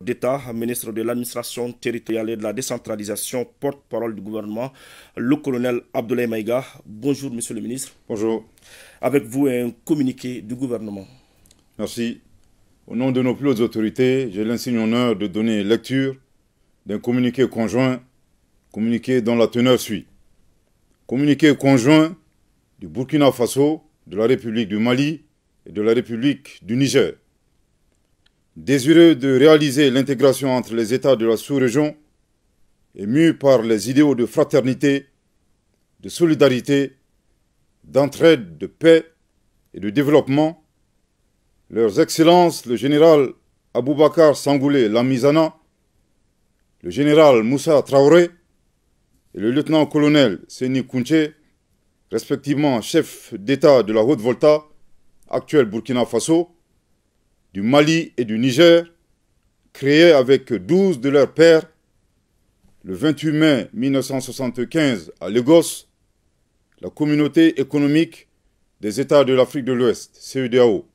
d'État, ministre de l'administration territoriale et de la décentralisation, porte-parole du gouvernement, le colonel Abdoulaye Maïga. Bonjour, monsieur le ministre. Bonjour. Avec vous, un communiqué du gouvernement. Merci. Au nom de nos plus hautes autorités, j'ai l'insigne honneur de donner lecture d'un communiqué conjoint, communiqué dont la teneur suit. Communiqué conjoint du Burkina Faso, de la République du Mali et de la République du Niger. Désireux de réaliser l'intégration entre les États de la sous-région et mû par les idéaux de fraternité, de solidarité, d'entraide, de paix et de développement, leurs excellences, le général Aboubakar Sangoulé Lamizana, le général Moussa Traoré et le lieutenant-colonel Seni Kounché, respectivement chef d'État de la Haute-Volta, actuel Burkina Faso, du Mali et du Niger, créés avec 12 de leurs pairs le 28 mai 1975 à Lagos, la Communauté économique des États de l'Afrique de l'Ouest, CEDEAO.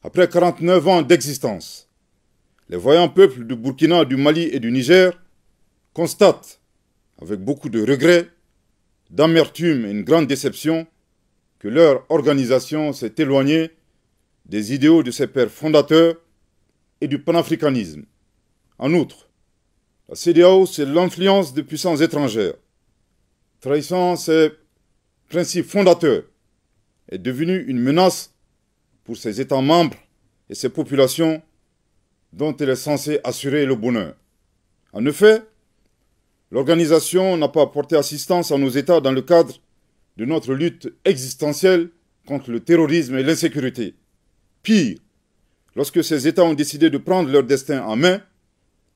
Après 49 ans d'existence, les voyants peuples du Burkina, du Mali et du Niger constatent, avec beaucoup de regrets, d'amertume et une grande déception, que leur organisation s'est éloignée des idéaux de ses pères fondateurs et du panafricanisme. En outre, la CEDEAO, c'est l'influence de puissances étrangères. Trahissant ses principes fondateurs, est devenue une menace pour ses États membres et ses populations dont elle est censée assurer le bonheur. En effet, l'organisation n'a pas apporté assistance à nos États dans le cadre de notre lutte existentielle contre le terrorisme et l'insécurité. Pire, lorsque ces États ont décidé de prendre leur destin en main,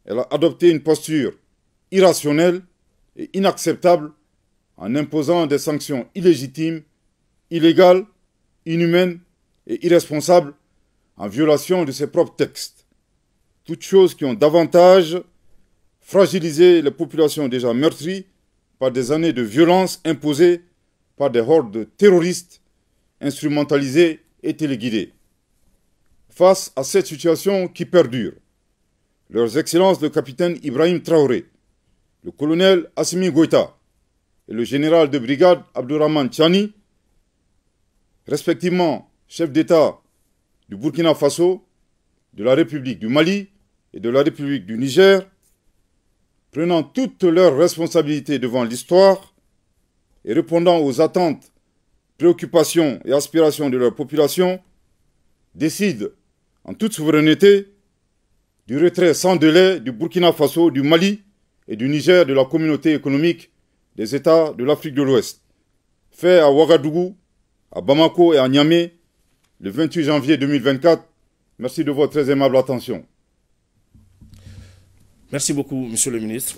elle a adopté une posture irrationnelle et inacceptable en imposant des sanctions illégitimes, illégales, inhumaines et irresponsables en violation de ses propres textes. Toutes choses qui ont davantage fragilisé les populations déjà meurtries par des années de violence imposées par des hordes terroristes instrumentalisées et téléguidées. Face à cette situation qui perdure, leurs excellences le capitaine Ibrahim Traoré, le colonel Assimi Goïta et le général de brigade Abdourahmane Tchani, respectivement chef d'État du Burkina Faso, de la République du Mali et de la République du Niger, prenant toutes leurs responsabilités devant l'histoire et répondant aux attentes, préoccupations et aspirations de leur population, décident en toute souveraineté du retrait sans délai du Burkina Faso, du Mali et du Niger de la Communauté économique des États de l'Afrique de l'Ouest, fait à Ouagadougou, à Bamako et à Niamey le 28 janvier 2024. Merci de votre très aimable attention. Merci beaucoup, monsieur le ministre.